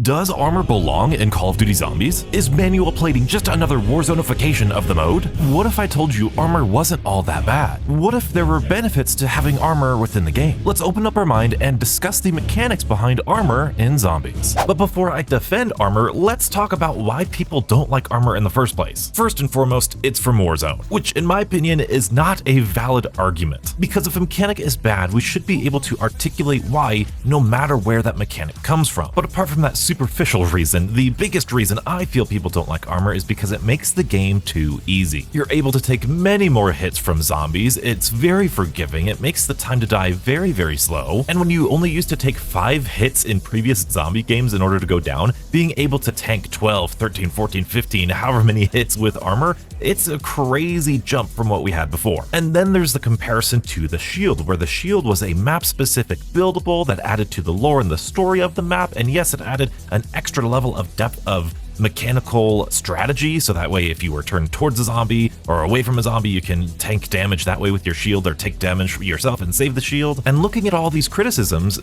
Does armor belong in Call of Duty Zombies? Is manual plating just another warzonification of the mode? What if I told you armor wasn't all that bad? What if there were benefits to having armor within the game? Let's open up our mind and discuss the mechanics behind armor in Zombies. But before I defend armor, let's talk about why people don't like armor in the first place. First and foremost, it's from Warzone, which in my opinion is not a valid argument. Because if a mechanic is bad, we should be able to articulate why, no matter where that mechanic comes from. But apart from that superficial reason, the biggest reason I feel people don't like armor is because it makes the game too easy. You're able to take many more hits from zombies, it's very forgiving, it makes the time to die very, very slow, and when you only used to take 5 hits in previous zombie games in order to go down, being able to tank 12, 13, 14, 15, however many hits with armor, it's a crazy jump from what we had before. And then there's the comparison to the shield, where the shield was a map-specific buildable that added to the lore and the story of the map, and yes, it added an extra level of depth of mechanical strategy, so that way if you were turned towards a zombie or away from a zombie, you can tank damage that way with your shield or take damage yourself and save the shield. And looking at all these criticisms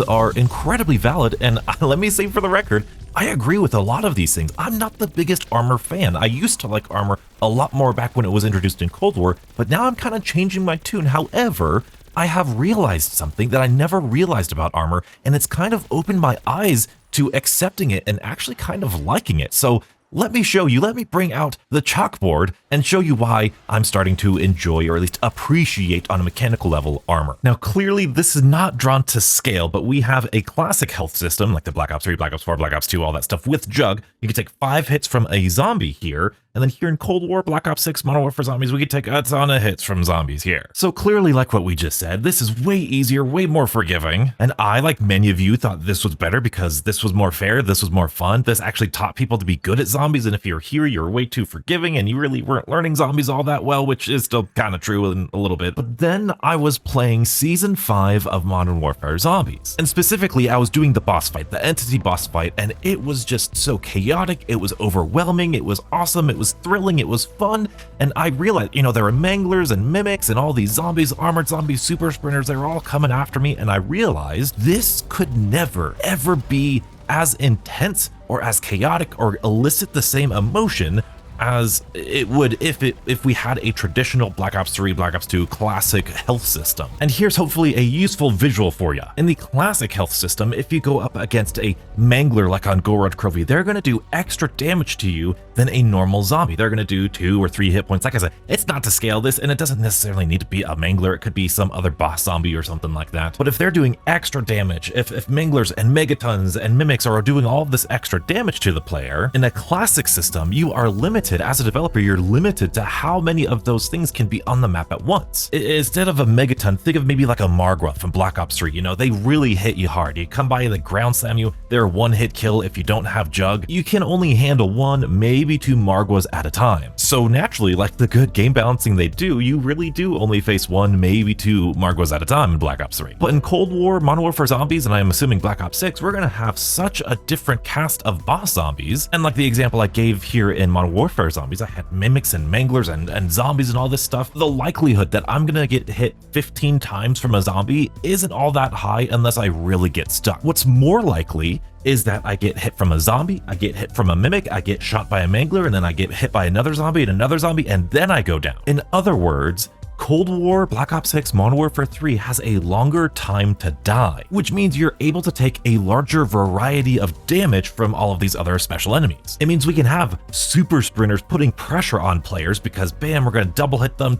are incredibly valid, and let me say for the record, I agree with a lot of these things. I'm not the biggest armor fan. I used to like armor a lot more back when it was introduced in Cold War, but now I'm kind of changing my tune. However, I have realized something that I never realized about armor, and it's kind of opened my eyes to accepting it and actually kind of liking it. So let me show you, let me bring out the chalkboard and show you why I'm starting to enjoy, or at least appreciate on a mechanical level, armor. Now, clearly this is not drawn to scale, but we have a classic health system like the Black Ops 3, Black Ops 4, Black Ops 2, all that stuff with Jug. You can take 5 hits from a zombie here, and then here in Cold War, Black Ops 6, Modern Warfare Zombies, we could take a ton of hits from zombies here. So clearly, like what we just said, this is way easier, way more forgiving, and I, like many of you, thought this was better because this was more fair, this was more fun, this actually taught people to be good at zombies, and if you're here, you're way too forgiving, and you really weren't learning zombies all that well, which is still kind of true in a little bit. But then I was playing Season 5 of Modern Warfare Zombies, and specifically, I was doing the boss fight, the entity boss fight, and it was just so chaotic, it was overwhelming, it was awesome, it was thrilling, it was fun, and I realized, you know, there were manglers and mimics and all these zombies, armored zombies, super sprinters, they were all coming after me, and I realized this could never, ever be as intense or as chaotic or elicit the same emotion as it would if we had a traditional Black Ops 3, Black Ops 2 classic health system. And here's hopefully a useful visual for you. In the classic health system, if you go up against a mangler like on Gorod Krovi, they're gonna do extra damage to you than a normal zombie. They're gonna do 2 or 3 hit points. Like I said, it's not to scale this, and it doesn't necessarily need to be a mangler. It could be some other boss zombie or something like that. But if they're doing extra damage, if manglers and megatons and mimics are doing all of this extra damage to the player, in a classic system, you are limited. As a developer, you're limited to how many of those things can be on the map at once. Instead of a megaton, think of maybe like a Margwa from Black Ops 3. You know, they really hit you hard. You come by, they ground slam you, they're a one-hit kill if you don't have Jug. You can only handle 1, maybe 2 Margwas at a time. So naturally, like the good game balancing they do, you really do only face 1, maybe 2 Margwas at a time in Black Ops 3. But in Cold War, Modern Warfare Zombies, and I'm assuming Black Ops 6, we're gonna have such a different cast of boss zombies. And like the example I gave here in Modern Warfare Zombies, I had mimics and manglers and zombies and all this stuff. The likelihood that I'm gonna get hit 15 times from a zombie isn't all that high unless I really get stuck. What's more likely is that I get hit from a zombie, I get hit from a mimic, I get shot by a mangler, and then I get hit by another zombie, and then I go down. In other words, Cold War, Black Ops 6, Modern Warfare 3 has a longer time to die, which means you're able to take a larger variety of damage from all of these other special enemies. It means we can have super sprinters putting pressure on players because bam, we're gonna double hit them,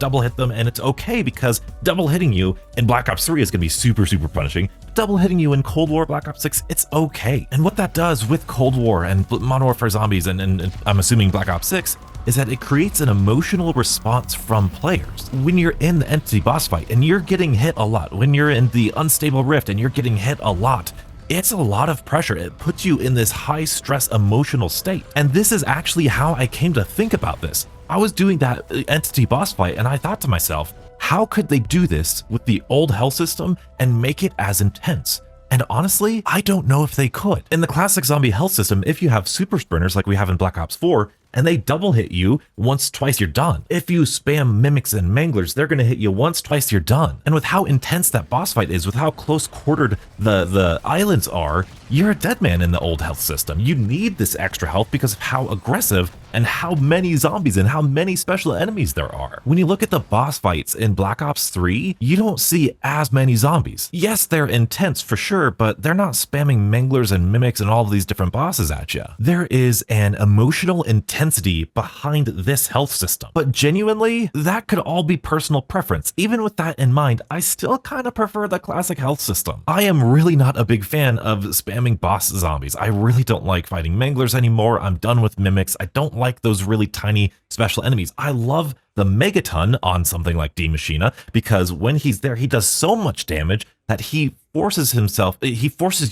and it's okay because double hitting you in Black Ops 3 is gonna be super punishing. Double hitting you in Cold War, Black Ops 6, it's okay. And what that does with Cold War and Modern Warfare Zombies and I'm assuming Black Ops 6 is that it creates an emotional response from players. When you're in the entity boss fight and you're getting hit a lot, when you're in the unstable rift and you're getting hit a lot, it's a lot of pressure. It puts you in this high stress emotional state. And this is actually how I came to think about this. I was doing that entity boss fight and I thought to myself, how could they do this with the old hell system and make it as intense? And honestly, I don't know if they could. In the classic zombie health system, if you have super sprinters like we have in Black Ops 4, and they double hit you once, twice, you're done. If you spam mimics and manglers, they're gonna hit you once, twice, you're done. And with how intense that boss fight is, with how close quartered the islands are, you're a dead man in the old health system. You need this extra health because of how aggressive and how many zombies and how many special enemies there are. When you look at the boss fights in Black Ops 3, you don't see as many zombies. Yes, they're intense for sure, but they're not spamming manglers and mimics and all of these different bosses at you. There is an emotional intensity behind this health system, but genuinely, that could all be personal preference. Even with that in mind, I still kind of prefer the classic health system. I am really not a big fan of spamming boss zombies. I really don't like fighting manglers anymore. I'm done with mimics. I don't like those really tiny special enemies. I love the Megaton on something like D Machina because when he's there, he does so much damage that he forces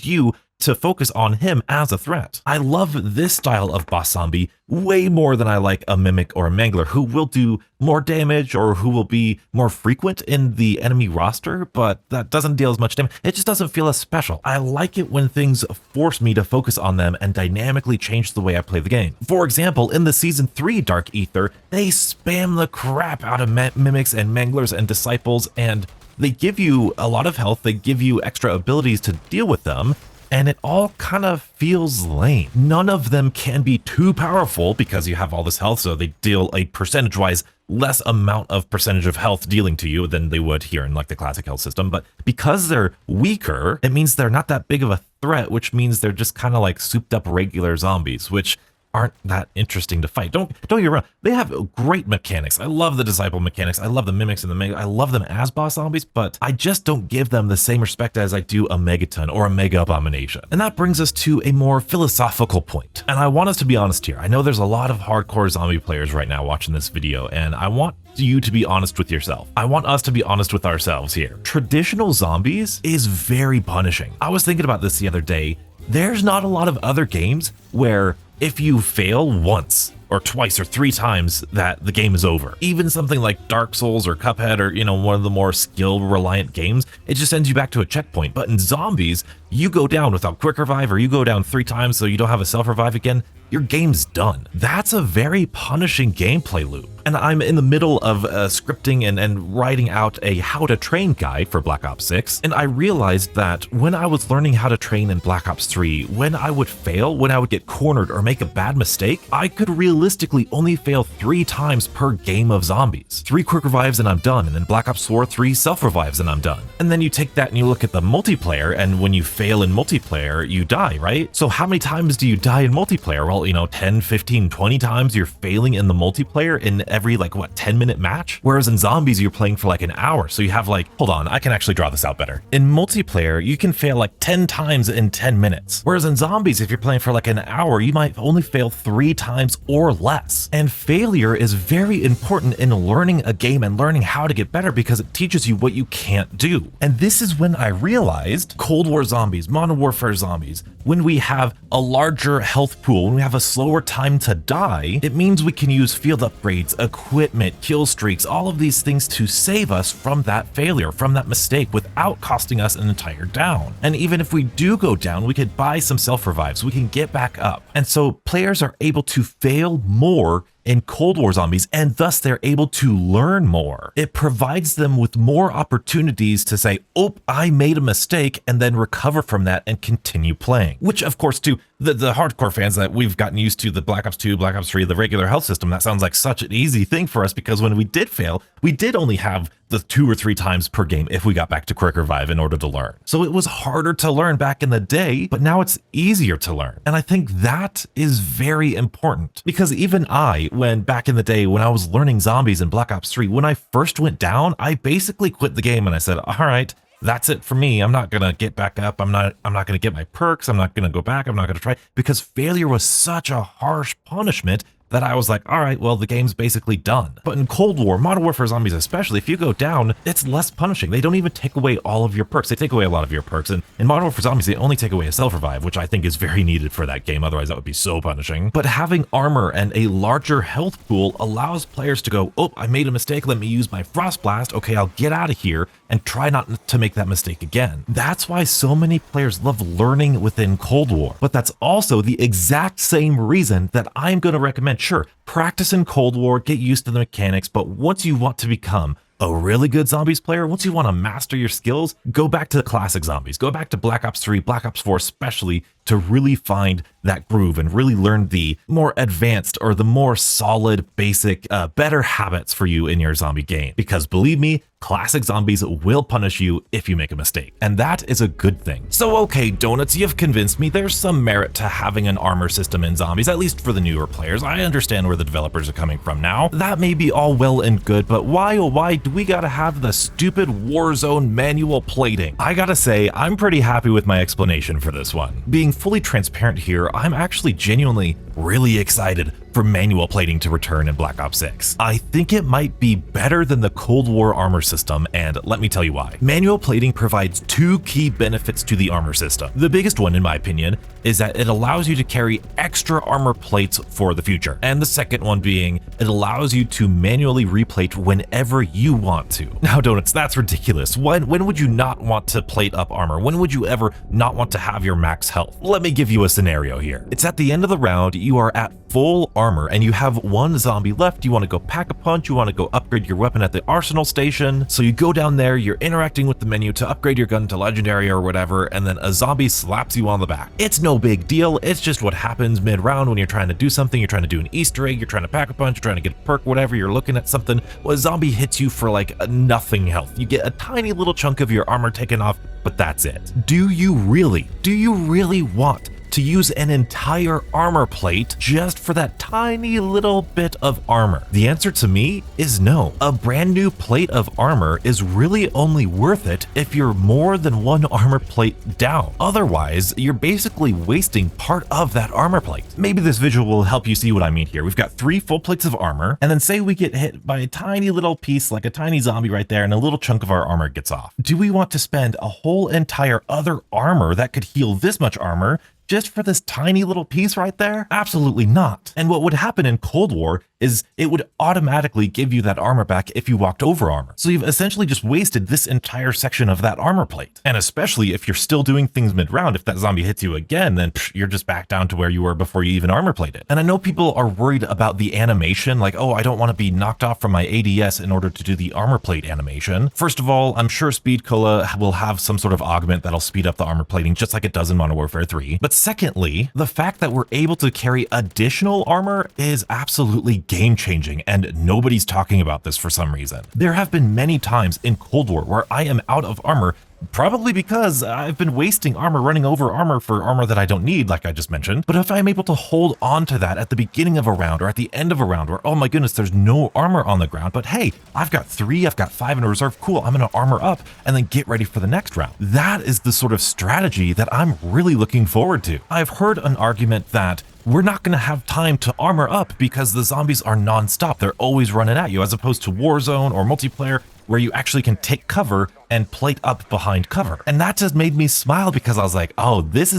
you to focus on him as a threat. I love this style of boss zombie way more than I like a mimic or a mangler who will do more damage or who will be more frequent in the enemy roster, but that doesn't deal as much damage. It just doesn't feel as special. I like it when things force me to focus on them and dynamically change the way I play the game. For example, in the Season 3 Dark Ether, they spam the crap out of mimics and manglers and disciples, and they give you a lot of health, they give you extra abilities to deal with them, and it all kind of feels lame. None of them can be too powerful because you have all this health, so they deal a percentage-wise less amount of percentage of health dealing to you than they would here in like the classic health system. But because they're weaker, it means they're not that big of a threat, which means they're just kind of like souped up regular zombies, which aren't that interesting to fight. Don't get me wrong, they have great mechanics. I love the disciple mechanics. I love the mimics and I love them as boss zombies, but I just don't give them the same respect as I do a Megaton or a Mega Abomination. And that brings us to a more philosophical point. And I want us to be honest here. I know there's a lot of hardcore zombie players right now watching this video, and I want you to be honest with yourself. I want us to be honest with ourselves here. Traditional zombies is very punishing. I was thinking about this the other day. There's not a lot of other games where if you fail once or twice or 3 times that the game is over. Even something like Dark Souls or Cuphead or, one of the more skill reliant games, it just sends you back to a checkpoint. But in zombies, you go down without quick revive or you go down 3 times so you don't have a self revive again, your game's done. That's a very punishing gameplay loop. And I'm in the middle of scripting and writing out a how to train guide for Black Ops 6. And I realized that when I was learning how to train in Black Ops 3, when I would fail, when I would get cornered or make a bad mistake, I could realistically only fail 3 times per game of zombies. 3 quick revives and I'm done. And then Black Ops 4, 3 self revives and I'm done. And then you take that and you look at the multiplayer, and when you fail in multiplayer, you die, right? So how many times do you die in multiplayer? Well, 10, 15, 20 times you're failing in the multiplayer in every 10-minute match? Whereas in zombies, you're playing for an hour. So you have hold on, I can actually draw this out better. In multiplayer, you can fail 10 times in 10 minutes. Whereas in zombies, if you're playing for an hour, you might only fail 3 times or less. And failure is very important in learning a game and learning how to get better because it teaches you what you can't do. And this is when I realized Cold War zombies, Modern Warfare zombies, when we have a larger health pool, when we have a slower time to die, it means we can use field upgrades, equipment, kill streaks, all of these things to save us from that failure, from that mistake without costing us an entire down. And even if we do go down, we could buy some self-revives, we can get back up. And so players are able to fail more in Cold War zombies, and thus they're able to learn more. It provides them with more opportunities to say, oh, I made a mistake, and then recover from that and continue playing. Which, of course, to the hardcore fans that we've gotten used to, the Black Ops 2, Black Ops 3, the regular health system, that sounds like such an easy thing for us because when we did fail, we did only have the 2 or 3 times per game if we got back to quick revive in order to learn. So it was harder to learn back in the day, but now it's easier to learn. And I think that is very important because even when back in the day, when I was learning zombies in Black Ops 3, when I first went down, I basically quit the game and I said, all right, that's it for me. I'm not going to get back up. I'm not going to get my perks. I'm not going to go back. I'm not going to try because failure was such a harsh punishment that I was like, all right, well, the game's basically done. But in Cold War, Modern Warfare Zombies especially, if you go down, it's less punishing. They don't even take away all of your perks. They take away a lot of your perks. And in Modern Warfare Zombies, they only take away a self-revive, which I think is very needed for that game. Otherwise, that would be so punishing. But having armor and a larger health pool allows players to go, oh, I made a mistake. Let me use my Frost Blast. Okay, I'll get out of here and try not to make that mistake again. That's why so many players love learning within Cold War. But that's also the exact same reason that I'm going to recommend, sure, practice in Cold War, get used to the mechanics, but once you want to become a really good zombies player, once you want to master your skills, go back to the classic zombies. Go back to Black Ops 3, Black Ops 4 especially, to really find that groove and really learn the more advanced or the more solid, basic, better habits for you in your zombie game. Because believe me, classic zombies will punish you if you make a mistake. And that is a good thing. So okay, Donuts, you've convinced me there's some merit to having an armor system in zombies, at least for the newer players. I understand where the developers are coming from now. That may be all well and good, but why oh why do we gotta have the stupid Warzone manual plating? I gotta say, I'm pretty happy with my explanation for this one. Being fully transparent here, I'm actually genuinely really excited for manual plating to return in Black Ops 6. I think it might be better than the Cold War armor system, and let me tell you why. Manual plating provides two key benefits to the armor system. The biggest one, in my opinion, is that it allows you to carry extra armor plates for the future. And the second one being, it allows you to manually replate whenever you want to. Now, Donuts, that's ridiculous. When would you not want to plate up armor? When would you ever not want to have your max health? Let me give you a scenario here. It's at the end of the round, you are at full armor and you have one zombie left. You want to go pack a punch, you want to go upgrade your weapon at the arsenal station. So you go down there, you're interacting with the menu to upgrade your gun to legendary or whatever, and then a zombie slaps you on the back. It's no big deal, it's just what happens mid-round when you're trying to do something. You're trying to do an Easter egg, you're trying to pack a punch, you're trying to get a perk, whatever, you're looking at something. Well, a zombie hits you for like nothing health. You get a tiny little chunk of your armor taken off, but that's it. Do you really want to use an entire armor plate just for that tiny little bit of armor? The answer to me is no. A brand new plate of armor is really only worth it if you're more than one armor plate down. Otherwise, you're basically wasting part of that armor plate. Maybe this visual will help you see what I mean here. We've got 3 full plates of armor, and then say we get hit by a tiny little piece, like a tiny zombie right there, and a little chunk of our armor gets off. Do we want to spend a whole entire other armor that could heal this much armor just for this tiny little piece right there? Absolutely not. And what would happen in Cold War is it would automatically give you that armor back if you walked over armor. So you've essentially just wasted this entire section of that armor plate. And especially if you're still doing things mid-round, if that zombie hits you again, then you're just back down to where you were before you even armor plated. And I know people are worried about the animation, like, oh, I don't want to be knocked off from my ADS in order to do the armor plate animation. First of all, I'm sure Speed Cola will have some sort of augment that'll speed up the armor plating just like it does in Modern Warfare 3. But secondly, the fact that we're able to carry additional armor is absolutely game-changing, and nobody's talking about this for some reason. There have been many times in Cold War where I am out of armor, probably because I've been wasting armor running over armor for armor that I don't need, like I just mentioned. But if I'm able to hold on to that at the beginning of a round or at the end of a round where, oh my goodness, there's no armor on the ground, but hey, I've got 3, I've got 5 in a reserve, cool, I'm gonna armor up and then get ready for the next round. That is the sort of strategy that I'm really looking forward to. I've heard an argument that we're not going to have time to armor up because the zombies are non-stop. They're always running at you, as opposed to Warzone or multiplayer, where you actually can take cover and plate up behind cover. And that just made me smile because I was like, oh, this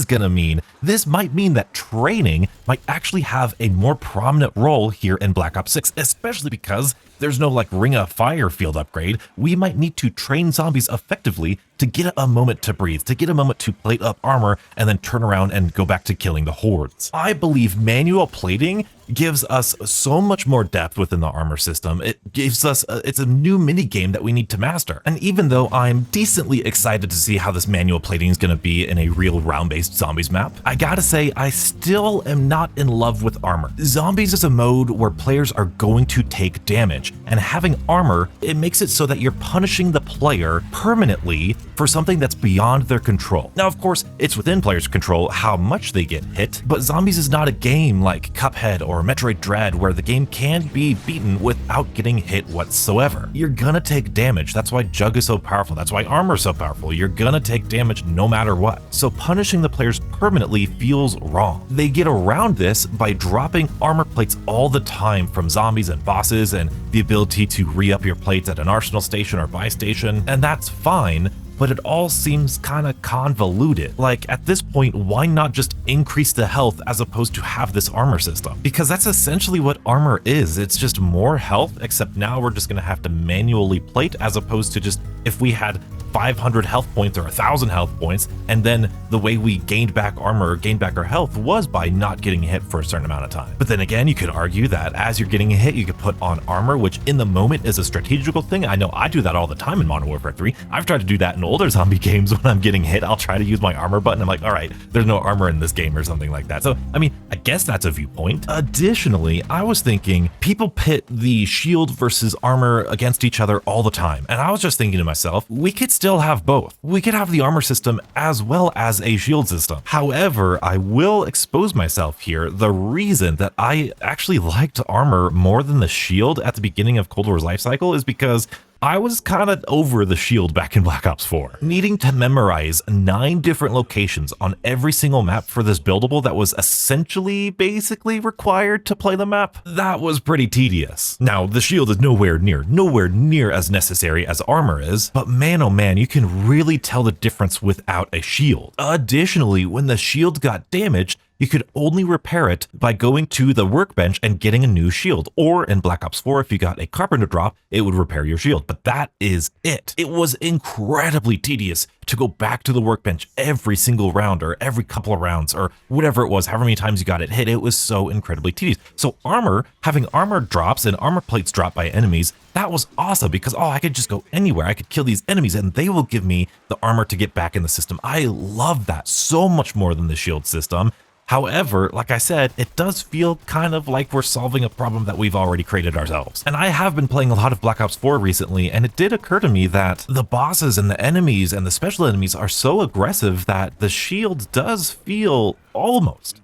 might mean that training might actually have a more prominent role here in Black Ops 6, especially because there's no like Ring of Fire field upgrade. We might need to train zombies effectively to get a moment to breathe, to get a moment to plate up armor and then turn around and go back to killing the hordes. I believe manual plating gives us so much more depth within the armor system. It gives us, it's a new mini game that we need to master. And even though I'm decently excited to see how this manual plating is going to be in a real round-based zombies map, I gotta say, I still am not in love with armor. Zombies is a mode where players are going to take damage, and having armor, it makes it so that you're punishing the player permanently for something that's beyond their control. Now, of course, it's within players' control how much they get hit, but Zombies is not a game like Cuphead or Metroid Dread where the game can be beaten without getting hit whatsoever. You're gonna take damage. That's why Jug is so powerful. That's why armor is so powerful. You're gonna take damage no matter what. So punishing the players permanently feels wrong. They get around this by dropping armor plates all the time from zombies and bosses, and the ability to re-up your plates at an arsenal station or buy station, and that's fine. But it all seems kind of convoluted. Like, at this point, why not just increase the health as opposed to have this armor system? Because that's essentially what armor is. It's just more health, except now we're just gonna have to manually plate, as opposed to just, if we had 500 health points or 1,000 health points, and then the way we gained back armor or gained back our health was by not getting hit for a certain amount of time. But then again, you could argue that as you're getting hit, you could put on armor, which in the moment is a strategical thing. I know I do that all the time in Modern Warfare 3. I've tried to do that in older zombie games. When I'm getting hit, I'll try to use my armor button. I'm like, all right, there's no armor in this game or something like that. So, I mean, I guess that's a viewpoint. Additionally, I was thinking people pit the shield versus armor against each other all the time. And I was just thinking to myself, we could still have both. We could have the armor system as well as a shield system. However, I will expose myself here. The reason that I actually liked armor more than the shield at the beginning of Cold War's life cycle is because I was kind of over the shield back in Black Ops 4. Needing to memorize 9 different locations on every single map for this buildable that was essentially basically required to play the map, that was pretty tedious. Now, the shield is nowhere near as necessary as armor is, but man oh man, you can really tell the difference without a shield. Additionally, when the shield got damaged, you could only repair it by going to the workbench and getting a new shield. Or in Black Ops 4, if you got a carpenter drop, it would repair your shield. But that is it. It was incredibly tedious to go back to the workbench every single round or every couple of rounds or whatever it was, however many times you got it hit. It was so incredibly tedious. So armor, having armor drops and armor plates dropped by enemies, that was awesome because, oh, I could just go anywhere. I could kill these enemies and they will give me the armor to get back in the system. I love that so much more than the shield system. However, like I said, it does feel kind of like we're solving a problem that we've already created ourselves. And I have been playing a lot of Black Ops 4 recently, and it did occur to me that the bosses and the enemies and the special enemies are so aggressive that the shield does feel almost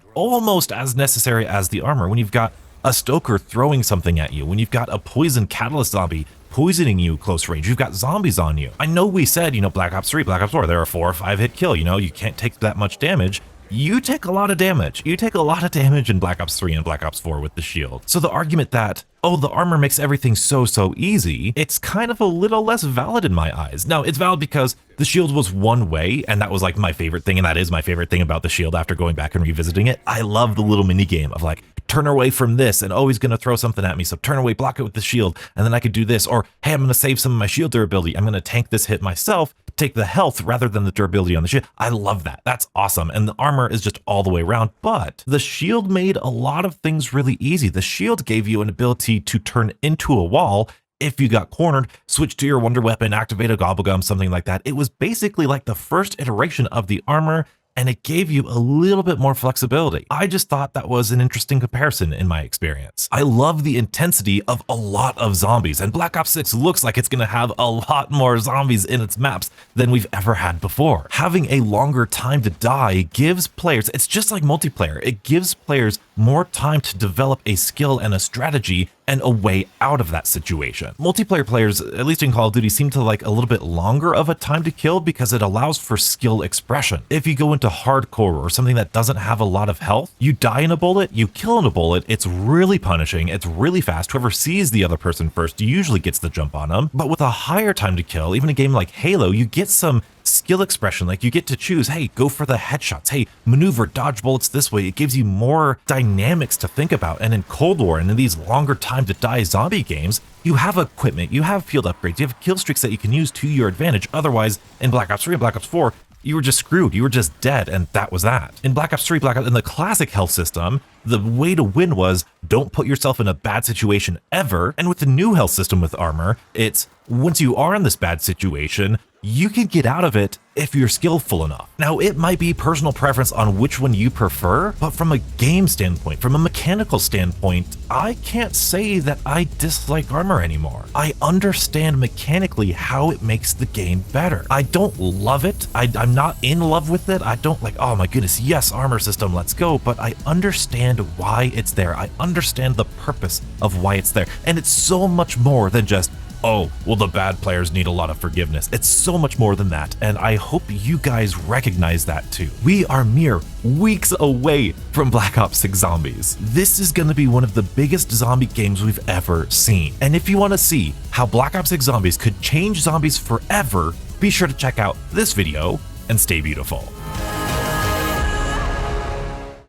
as necessary as the armor. When you've got a Stoker throwing something at you, when you've got a poison catalyst zombie poisoning you close range, you've got zombies on you. I know we said, Black Ops 3, Black Ops 4, there are 4 or 5 hit kill, you can't take that much damage. You take a lot of damage. You take a lot of damage in Black Ops 3 and Black Ops 4 with the shield. So the argument that, oh, the armor makes everything so easy, it's kind of a little less valid in my eyes. Now, it's valid because the shield was one way, and that was like my favorite thing, and that is my favorite thing about the shield after going back and revisiting it. I love the little mini game of like, turn away from this and oh, he's gonna throw something at me, so turn away, block it with the shield, and then I could do this, or hey, I'm gonna save some of my shield durability, I'm gonna tank this hit myself, take the health rather than the durability on the shield. I love that. That's awesome. And the armor is just all the way around, but the shield made a lot of things really easy. The shield gave you an ability to turn into a wall if you got cornered, switch to your wonder weapon, activate a gobblegum, something like that. It was basically like the first iteration of the armor, and it gave you a little bit more flexibility. I just thought that was an interesting comparison in my experience. I love the intensity of a lot of zombies, and Black Ops 6 looks like it's gonna have a lot more zombies in its maps than we've ever had before. Having a longer time to die gives players, it's just like multiplayer, it gives players more time to develop a skill and a strategy and a way out of that situation. Multiplayer players, at least in Call of Duty, seem to like a little bit longer of a time to kill because it allows for skill expression. If you go into hardcore or something that doesn't have a lot of health, you die in a bullet, you kill in a bullet, it's really punishing, it's really fast. Whoever sees the other person first usually gets the jump on them. But with a higher time to kill, even a game like Halo, you get some skill expression, like you get to choose, hey, go for the headshots, hey, maneuver, dodge bullets this way. It gives you more dynamics to think about. And in Cold War and in these longer time to die zombie games, you have equipment, you have field upgrades, you have kill streaks that you can use to your advantage. Otherwise, in Black Ops 3 and Black Ops 4, you were just screwed. You were just dead, and that was that. In Black Ops 3, in the classic health system, the way to win was don't put yourself in a bad situation ever. And with the new health system with armor, it's once you are in this bad situation, you can get out of it if you're skillful enough. Now, it might be personal preference on which one you prefer, but from a game standpoint, from a mechanical standpoint, I can't say that I dislike armor anymore. I understand mechanically how it makes the game better. I don't love it. I'm not in love with it. I don't like, oh my goodness, yes, armor system, let's go. But I understand why it's there. I understand the purpose of why it's there. And it's so much more than just, oh, well, the bad players need a lot of forgiveness. It's so much more than that, and I hope you guys recognize that too. We are mere weeks away from Black Ops 6 Zombies. This is going to be one of the biggest zombie games we've ever seen. And if you want to see how Black Ops 6 Zombies could change zombies forever, be sure to check out this video and stay beautiful.